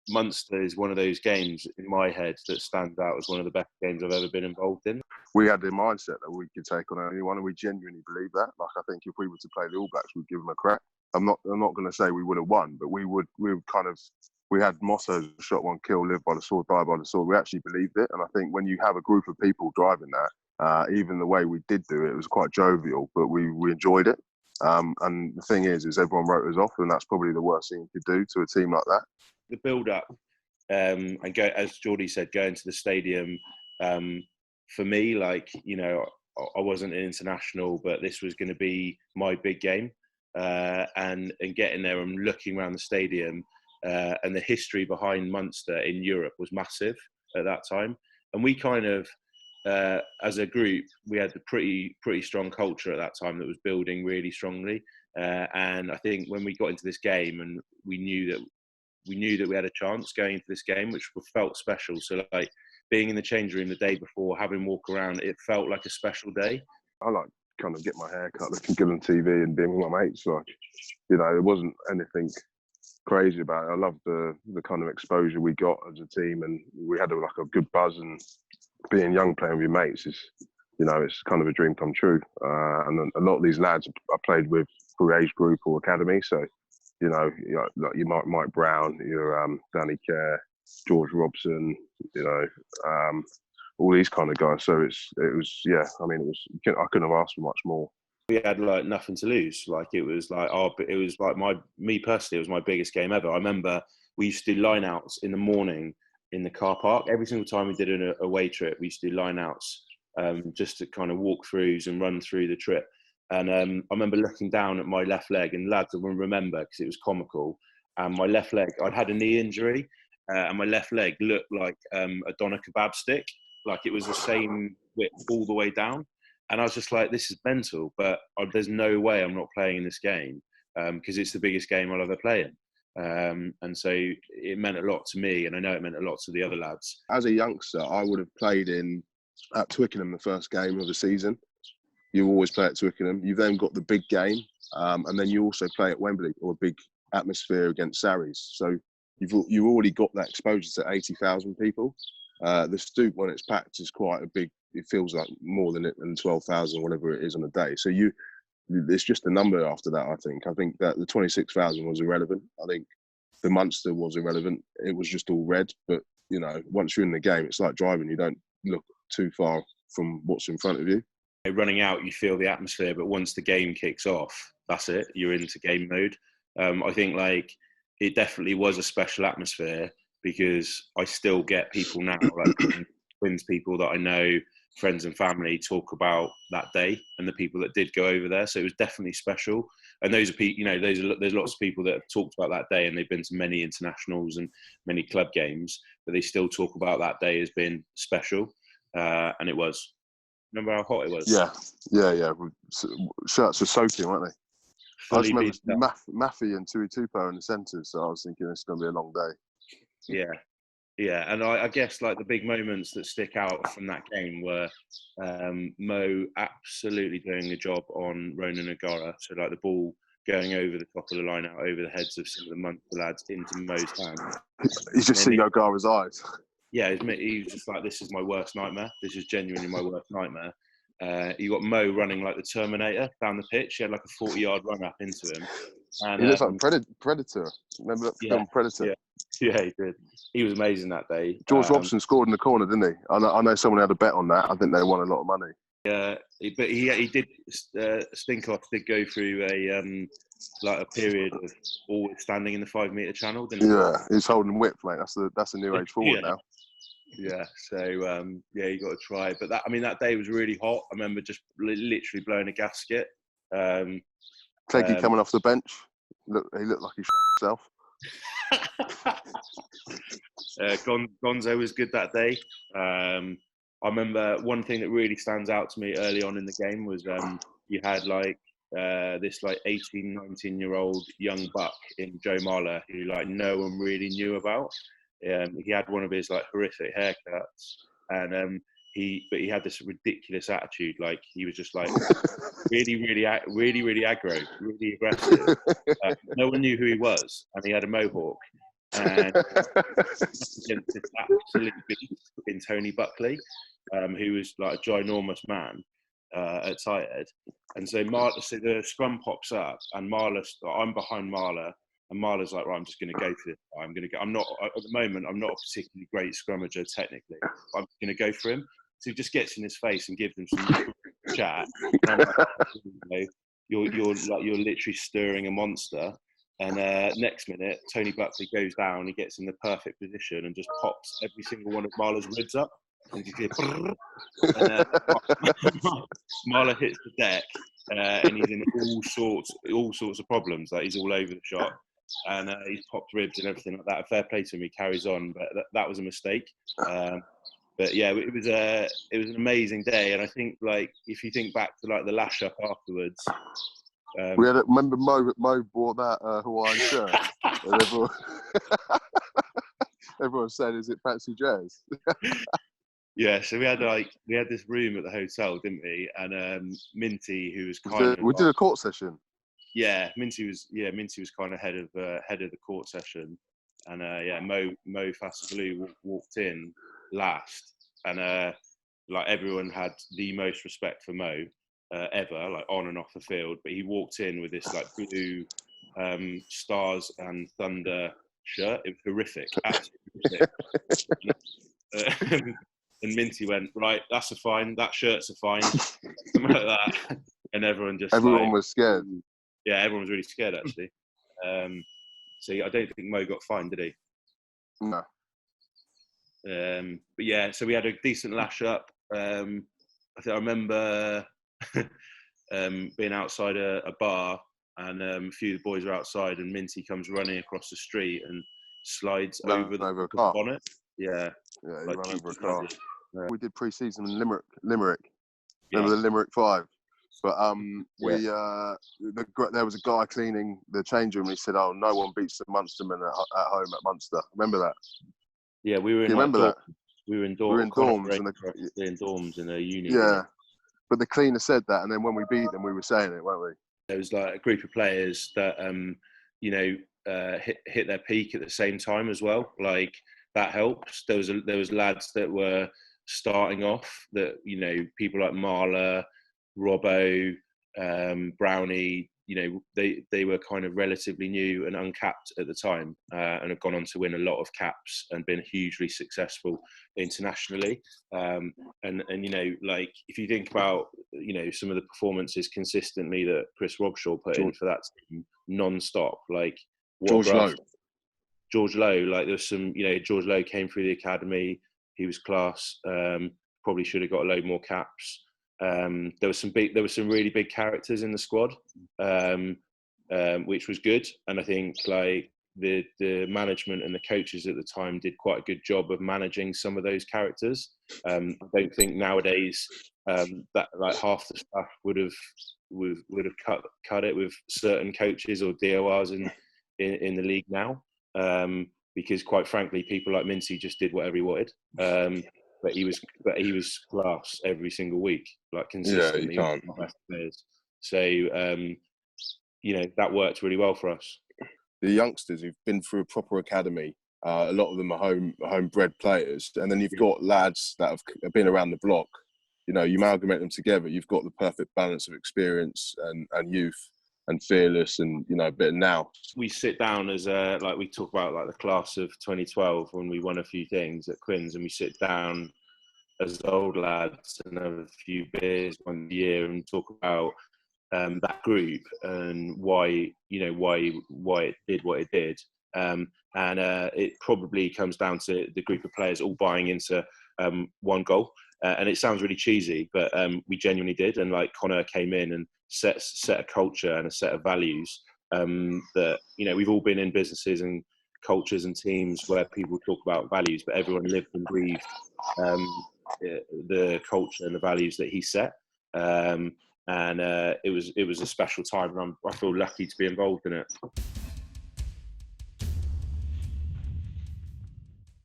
Munster is one of those games in my head that stands out as one of the best games I've ever been involved in. We had the mindset that we could take on anyone, and we genuinely believe that. Like, I think if we were to play the All Blacks, we'd give them a crack. I'm not going to say we would have won, but we would we had mottos: shot one, kill, live by the sword, die by the sword. We actually believed it, and I think when you have a group of people driving that, even the way we did do it, it was quite jovial, but we enjoyed it. And the thing is everyone wrote us off, and that's probably the worst thing you could do to a team like that. The build-up, and go, as Geordie said, going to the stadium, for me, like, you know, I wasn't an international, but this was going to be my big game. And getting there and looking around the stadium, and the history behind Munster in Europe was massive at that time. And we kind of, as a group, we had a pretty strong culture at that time that was building really strongly. And I think when we got into this game, and we knew that we had a chance going into this game, which felt special. So, like, being in the change room the day before, having walk around, it felt like a special day. I like kind of get my hair cut, looking good on TV, and being with my mates. Like, you know, there wasn't anything crazy about it. I loved the kind of exposure we got as a team, and we had like a good buzz. And being young, playing with your mates is, you know, it's kind of a dream come true. And a lot of these lads I played with through age group or academy. So, you know, like you Mike Brown, your Danny Kerr, George Robson, you know, all these kind of guys. So it was, yeah. I mean, I couldn't have asked for much more. We had like nothing to lose. Like, it was like me personally, it was my biggest game ever. I remember we used to do line-outs in the morning in the car park. Every single time we did an away trip, we used to do line-outs, just to kind of walk throughs and run through the trip. And I remember looking down at my left leg, and lads will remember because it was comical. And my left leg, I'd had a knee injury, and my left leg looked like a doner kebab stick. Like, it was the same width all the way down. And I was just like, this is mental, but there's no way I'm not playing in this game, because it's the biggest game I'll ever play in. And so it meant a lot to me, and I know it meant a lot to the other lads. As a youngster, I would have played at Twickenham the first game of the season. You always play at Twickenham. You've then got the big game, and then you also play at Wembley, or a big atmosphere against Sarries. So you've already got that exposure to 80,000 people. The Stoop, when it's packed, is quite a big. It feels like more than 12,000, whatever it is on a day. So it's just a number after that. I think that the 26,000 was irrelevant. I think the Munster was irrelevant. It was just all red. But, you know, once you're in the game, it's like driving. You don't look too far from what's in front of you. Running out, you feel the atmosphere, but once the game kicks off, that's it. You're into game mode. I think, like, it definitely was a special atmosphere, because I still get people now, like Twins people that I know, friends and family, talk about that day and the people that did go over there. So it was definitely special. And those are people, you know, there's lots of people that have talked about that day, and they've been to many internationals and many club games, but they still talk about that day as being special. And it was. Remember how hot it was? Yeah. Shirts were soaking, weren't they? I just remember Maffey and Tui Tupou in the centre, so I was thinking it's going to be a long day. Yeah, and I guess, like, the big moments that stick out from that game were Mo absolutely doing a job on Ronan O'Gara. So, like, the ball going over the top of the line out over the heads of some of the Munster lads into Mo's hands. He's just seeing O'Gara's eyes. Yeah, he was just like, this is my worst nightmare. This is genuinely my worst nightmare. You got Mo running like the Terminator down the pitch. He had like a 40-yard run up into him. And, he looks like Predator. Remember that film Predator? Yeah, he did. He was amazing that day. George Robson scored in the corner, didn't he? I know someone had a bet on that. I think they won a lot of money. Yeah, but he did. Stinkoff did go through a period of always standing in the 5 metre channel, didn't he? Yeah, he's holding whip, mate. That's a new age forward now. Yeah, so you got to try. But that day was really hot. I remember just literally blowing a gasket. Cleggy coming off the bench. He looked like he shot himself. Gonzo was good that day. I remember one thing that really stands out to me early on in the game was you had this 18, 19-year-old young buck in Joe Marler who no one really knew about. He had one of his horrific haircuts, and he had this ridiculous attitude. He was just really aggro, really aggressive. No one knew who he was, and he had a mohawk. and against this absolute beast in Tony Buckley, who was like a ginormous man at tight head. And so the scrum pops up, and I'm behind Marla, and Marla's like, right, I'm just going to go for this. I'm not at the moment. I'm not a particularly great scrummager technically, but I'm going to go for him. So he just gets in his face and gives him some chat. And I'm like, you're literally stirring a monster. And next minute, Tony Buckley goes down. He gets in the perfect position and just pops every single one of Marla's ribs up. And you hear, and Marla hits the deck, and he's in all sorts of problems. Like, he's all over the shop, and he's popped ribs and everything like that. Fair play to him, he carries on, but that was a mistake. But yeah, it was an amazing day, and I think, like, if you think back to like the lash up afterwards. Remember Mo bought that Hawaiian shirt, and everyone said, "Is it fancy dress?" Yeah, so we had this room at the hotel, didn't we? And Minty, who was we did a court session. Yeah, Minty was kind of head of the court session, and Mo Fasaglou walked in last, and like, everyone had the most respect for Mo ever, like, on and off the field. But he walked in with this like blue stars and thunder shirt. It was horrific, absolutely horrific. And Minty went, right, that's a fine, that shirt's a fine, something like that. And everyone was scared. Yeah, everyone was really scared, actually. So I don't think Mo got fined, did he? No. But yeah, so we had a decent lash up. I remember being outside a bar, and a few of the boys are outside, and Minty comes running across the street and slides over the bonnet. Yeah. Yeah, he ran over a car. We did pre-season in Limerick. Remember the Limerick 5? But there was a guy cleaning the change room. And he said, "Oh, no one beats the Munstermen at home at Munster." Remember that? Yeah, we were in. Do you remember that? We were in dorms. We were in dorms in dorms in a uni. Yeah, but the cleaner said that, and then when we beat them, we were saying it, weren't we? There was like a group of players that hit their peak at the same time as well. Like, that helps. There was lads that were starting off that, people like Marla, Robbo, Brownie, they were kind of relatively new and uncapped at the time, and have gone on to win a lot of caps and been hugely successful internationally. And like, if you think about, some of the performances consistently that Chris Robshaw put in for that team non-stop, like, George Lowe, like, there's some, George Lowe came through the academy. He was class. Probably should have got a load more caps. There were some really big characters in the squad, which was good. And I think, like, the management and the coaches at the time did quite a good job of managing some of those characters. I don't think nowadays that, like, half the staff would have cut it with certain coaches or DORs in the league now. Because, quite frankly, people like Mincy just did whatever he wanted. But he was class every single week, like, consistently. Yeah, you can't. So that worked really well for us. The youngsters who've been through a proper academy, a lot of them are homebred players, and then you've got lads that have been around the block. You amalgamate them together, you've got the perfect balance of experience and youth and fearless, and a bit of now. We sit down as like, we talk about, like, the class of 2012 when we won a few things at Quins, and we sit down as old lads and have a few beers one year and talk about that group and why it did what it did. And it probably comes down to the group of players all buying into one goal. And it sounds really cheesy, but we genuinely did. And, like, Connor came in and set a culture and a set of values that, we've all been in businesses and cultures and teams where people talk about values, but everyone lived and breathed the culture and the values that he set. And it was a special time, and I feel lucky to be involved in it.